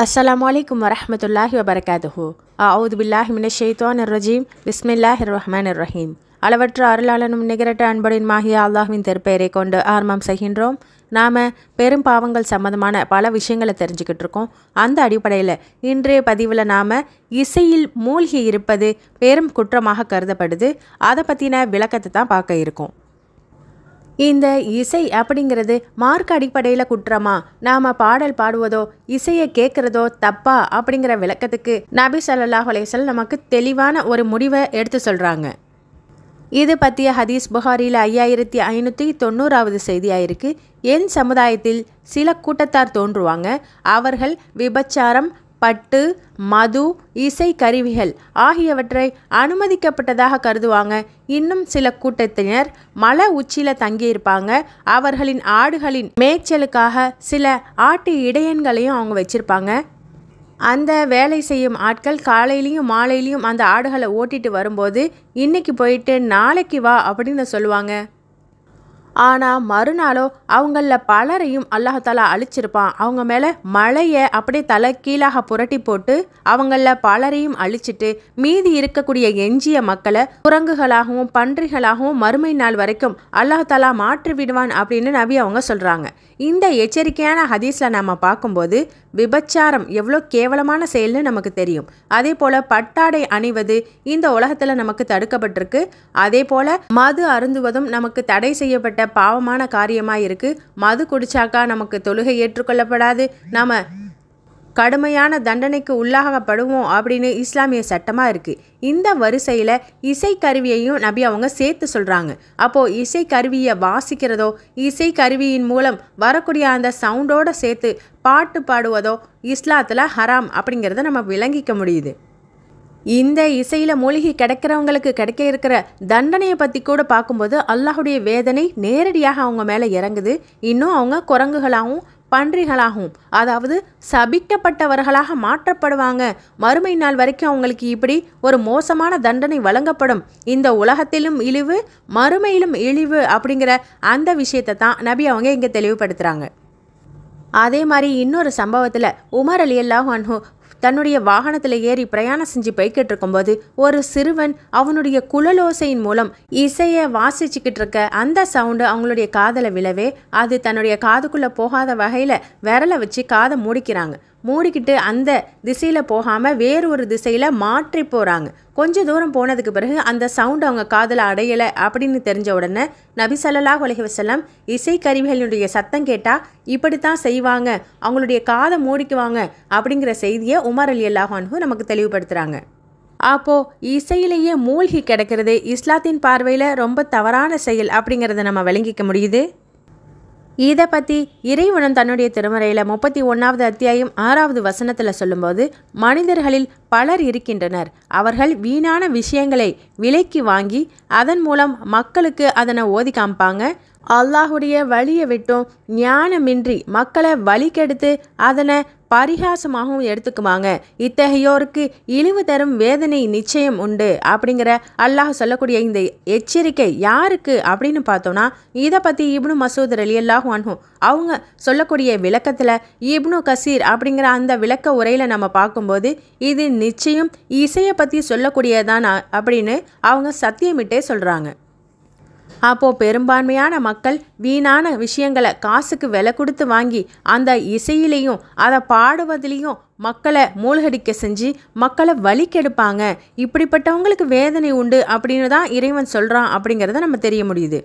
अस्सलामुअलैकुम वरहमतुल्लाहि वबरकातुहु அவுது பில்லாஹி மினஷ் ஷைத்தானிர் ரஜீம் பிஸ்மில்லாஹிர் ரஹ்மானிர் ரஹீம். அளவற்ற அருளாளனும் நிகரற்ற அன்புடையனுமாகிய அல்லாஹ்வின் திருப்பெயரை கொண்டு ஆரம்பம் செய்கின்றோம். நாம் பெரும் பாவங்கள் சம்மந்தமான பல விஷயங்களை தெரிஞ்சுக்கிட்டு இருக்கோம். அந்த அடிப்படையில் இன்றைய பதிவில் நாம் இசையில் மூழ்கி இருப்பது பெரும் குற்றமாக கருதப்படுது. அதை பற்றின விளக்கத்தை தான் பார்க்க இருக்கோம். இந்த இசை அப்படிங்கிறது மார்க்க அடிப்படையில் குற்றமா, நாம் பாடல் பாடுவதோ இசையை கேட்குறதோ தப்பா அப்படிங்கிற விளக்கத்துக்கு நபி ஸல்லல்லாஹு அலைஹி வஸல்லம் நமக்கு தெளிவான ஒரு முடிவை எடுத்து சொல்கிறாங்க. இது பற்றிய ஹதீஸ் புகாரியில் 5590வது செய்தியாக இருக்குது. என் சமுதாயத்தில் சில கூட்டத்தார் தோன்றுவாங்க. அவர்கள் விபச்சாரம், பட்டு, மது, இசை கருவிகள் ஆகியவற்றை அனுமதிக்கப்பட்டதாக கருதுவாங்க. இன்னும் சில கூட்டத்தினர் மலை உச்சியில் தங்கியிருப்பாங்க. அவர்களின் ஆடுகளின் மேய்ச்சலுக்காக சில ஆட்டு இடையன்களையும் அவங்க வச்சுருப்பாங்க. அந்த வேலை செய்யும் ஆட்கள் காலையிலையும் மாலையிலையும் அந்த ஆடுகளை ஓட்டிட்டு வரும்போது இன்னைக்கு போயிட்டு நாளைக்கு வா அப்படின்னு சொல்லுவாங்க. ஆனால் மறுநாளோ அவங்களில் பலரையும் அல்லாஹாலா அழிச்சிருப்பான். அவங்க மேலே மழையை அப்படியே தலை கீழாக புரட்டி போட்டு அவங்களில் பலரையும் அழிச்சிட்டு மீதி இருக்கக்கூடிய எஞ்சிய மக்களை குரங்குகளாகவும் பன்றிகளாகவும் மறுமை நாள் வரைக்கும் அல்லாஹாலா மாற்றி விடுவான் அப்படின்னு நபி அவங்க சொல்கிறாங்க. இந்த எச்சரிக்கையான ஹதீஸில் நம்ம பார்க்கும்போது விபச்சாரம் எவ்வளோ கேவலமான செயல்னு நமக்கு தெரியும். அதே போல் பட்டாடை அணிவது இந்த உலகத்தில் நமக்கு தடுக்கப்பட்டிருக்கு. அதே போல் மது அருந்துவதும் நமக்கு தடை செய்யப்பட்ட பாவமான காரியமாக இருக்குது. மது குடிச்சாக்கா நமக்கு தொழுகை ஏற்றுக்கொள்ளப்படாது, நாம் கடுமையான தண்டனைக்கு உள்ளாகப்படுவோம் அப்படின்னு இஸ்லாமிய சட்டமாக இருக்குது. இந்த வரிசையில் இசைக்கருவியையும் நபி அவங்க சேர்த்து சொல்கிறாங்க. அப்போது இசைக்கருவியை வாசிக்கிறதோ இசை கருவியின் மூலம் வரக்கூடிய அந்த சவுண்டோடு சேர்த்து பாட்டு பாடுவதோ இஸ்லாத்தில் ஹராம் அப்படிங்கிறத நம்ம விளங்கிக்க முடியுது. இந்த இசையில் மூழ்கி கிடைக்கிறவங்களுக்கு கிடைக்க இருக்கிற தண்டனையை பற்றி கூட பார்க்கும்போது அல்லாஹுடைய வேதனை நேரடியாக அவங்க மேலே இறங்குது. இன்னும் அவங்க குரங்குகளாகவும் பன்றிகளாகவும், அதாவது சபிக்கப்பட்டவர்களாக மாற்றப்படுவாங்க. மறுமை நாள் வரைக்கும் அவங்களுக்கு இப்படி ஒரு மோசமான தண்டனை வழங்கப்படும். இந்த உலகத்திலும் இழிவு, மறுமையிலும் இழிவு அப்படிங்கிற அந்த விஷயத்தை தான் நபி அவங்க இங்கே தெளிவுபடுத்துகிறாங்க. அதே மாதிரி இன்னொரு சம்பவத்தில் உமர் ரலியல்லாஹு அன்ஹு தன்னுடைய வாகனத்தில் ஏறி பிரயாணம் செஞ்சு போய்கிட்டு இருக்கும்போது ஒரு சிறுவன் அவனுடைய குழலோசையின் மூலம் இசையை வாசிச்சுக்கிட்டு இருக்க அந்த சவுண்டு அவங்களுடைய காதில் விழவே அது தன்னுடைய காதுக்குள்ளே போகாத வகையில் விரலை வச்சு காதை மூடிக்கிட்டு அந்த திசையில் போகாமல் வேறு ஒரு திசையில் மாற்றி போகிறாங்க. கொஞ்சம் தூரம் போனதுக்கு பிறகு அந்த சவுண்டு அவங்க காதில் அடையலை அப்படின்னு தெரிஞ்ச உடனே நபி ஸல்லல்லாஹு அலைஹி வஸல்லம் இசைக்கருவிகளுடைய சத்தம் கேட்டால் இப்படித்தான் செய்வாங்க, அவங்களுடைய காதை மூடிக்குவாங்க அப்படிங்கிற செய்தியை உமர் ரலியல்லாஹு அன்ஹு நமக்கு தெளிவுபடுத்துகிறாங்க. அப்போது இசையிலேயே மூழ்கி கிடக்கிறது இஸ்லாத்தின் பார்வையில் ரொம்ப தவறான செயல் அப்படிங்கிறத நம்ம விளங்கிக்க முடியுது. இதை பற்றி இறைவனும் தன்னுடைய திருமறையில் 31வது அத்தியாயம் 6வது வசனத்தில் சொல்லும்போது, மனிதர்களில் பலர் இருக்கின்றனர், அவர்கள் வீணான விஷயங்களை விலைக்கு வாங்கி அதன் மூலம் மக்களுக்கு அதனை ஓதி காமிப்பாங்க. அல்லாஹுடைய வழியை விட்டும் ஞானமின்றி மக்களை வழி கெடுத்து அதனை பரிகாசமாகவும் எடுத்துக்குவாங்க. இத்தகையோருக்கு இழிவு தரும் வேதனை நிச்சயம் உண்டு அப்படிங்கிற அல்லாஹ் சொல்லக்கூடிய இந்த எச்சரிக்கை யாருக்கு அப்படின்னு பார்த்தோன்னா, இதை பற்றி இப்னு மசூத் ரலியல்லாஹு அன்ஹு அவங்க சொல்லக்கூடிய விளக்கத்தில் இப்னு கசீர் அப்படிங்கிற அந்த விளக்க உரையில் நம்ம பார்க்கும்போது இது நிச்சயம் இசையை பற்றி சொல்லக்கூடியதான் அப்படின்னு அவங்க சத்தியமிட்டே சொல்கிறாங்க. அப்போது பெரும்பான்மையான மக்கள் வீணான விஷயங்களை காசுக்கு விலை கொடுத்து வாங்கி அந்த இசையிலையும் அதை பாடுவதிலையும் மக்களை மூழ்கடிக்க செஞ்சு மக்களை வழி கெடுப்பாங்க. இப்படிப்பட்டவங்களுக்கு வேதனை உண்டு அப்படின்னு தான் இறைவன் சொல்கிறான் அப்படிங்கிறத நம்ம தெரிய முடியுது.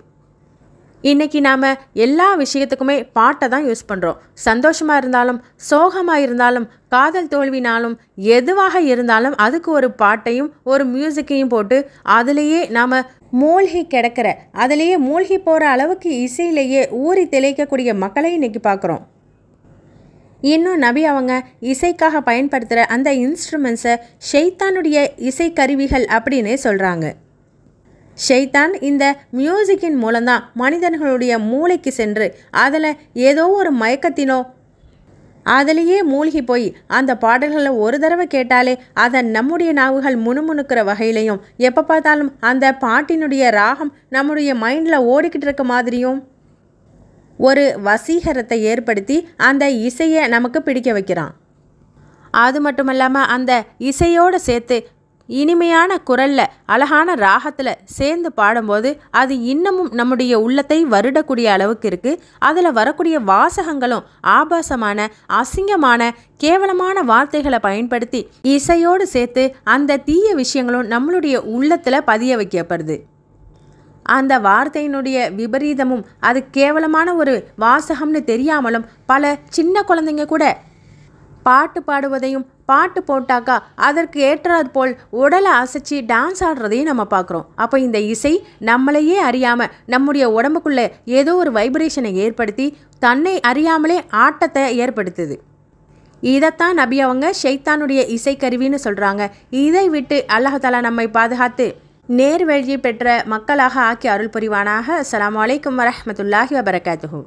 இன்றைக்கி நாம் எல்லா விஷயத்துக்குமே பாட்டை தான் யூஸ் பண்ணுறோம். சந்தோஷமாக இருந்தாலும் சோகமாக இருந்தாலும் காதல் தோல்வினாலும் எதுவாக இருந்தாலும் அதுக்கு ஒரு பாட்டையும் ஒரு மியூசிக்கையும் போட்டு அதிலேயே நாம் மூழ்கி கிடக்கிற அதிலேயே மூழ்கி போகிற அளவுக்கு இசையிலேயே ஊறி திளைக்கக்கூடிய மக்களை இன்றைக்கி பார்க்குறோம். இன்னும் நபி அவங்க இசைக்காக பயன்படுத்துகிற அந்த இன்ஸ்ட்ருமெண்ட்ஸை ஷைத்தானுடைய இசைக்கருவிகள் அப்படின்னே சொல்கிறாங்க. ஷைத்தான் இந்த மியூசிக்கின் மூலம்தான் மனிதர்களுடைய மூளைக்கு சென்று அதில் ஏதோ ஒரு மயக்கத்தினோ அதிலேயே மூழ்கி போய் அந்த பாடல்களை ஒரு தடவை கேட்டாலே அதை நம்முடைய நாவுகள் முணுமுணுக்கிற வகையிலையும் எப்போ பார்த்தாலும் அந்த பாட்டினுடைய ராகம் நம்முடைய மைண்டில் ஓடிக்கிட்டு இருக்க மாதிரியும் ஒரு வசீகரத்தை ஏற்படுத்தி அந்த இசையை நமக்கு பிடிக்க வைக்கிறான். அது மட்டும் இல்லாமல் அந்த இசையோடு சேர்த்து இனிமையான குரலில் அழகான ராகத்தில் சேர்ந்து பாடும்போது அது இன்னமும் நம்முடைய உள்ளத்தை வருடக்கூடிய அளவுக்கு இருக்குது. அதில் வரக்கூடிய வாசகங்களும் ஆபாசமான அசிங்கமான கேவலமான வார்த்தைகளை பயன்படுத்தி இசையோடு சேர்த்து அந்த தீய விஷயங்களும் நம்மளுடைய உள்ளத்தில் பதிய வைக்கப்படுது. அந்த வார்த்தையினுடைய விபரீதமும் அது கேவலமான ஒரு வாசகம்னு தெரியாமலும் பல சின்ன குழந்தைங்க கூட பாட்டு பாடுவதையும் பாட்டு போட்டாக்கா அதற்கு ஏற்றாது போல் உடலை அசைச்சி டான்ஸ் ஆடுறதையும் நம்ம பார்க்குறோம். அப்போ இந்த இசை நம்மளையே அறியாமல் நம்முடைய உடம்புக்குள்ளே ஏதோ ஒரு வைப்ரேஷனை ஏற்படுத்தி தன்னை அறியாமலே ஆட்டத்தை ஏற்படுத்துது. இதைத்தான் நபி அவங்க ஷைத்தானுடைய இசைக்கருவின்னு சொல்கிறாங்க. இதை விட்டு அல்லாஹ் தஆலா நம்மை பாதுகாத்து நேர்வழி பெற்ற மக்களாக ஆக்கி அருள் புரிவானாக. அஸ்ஸலாமு அலைக்கும் வரஹ்மத்துல்லாஹி வபரகாத்துஹு.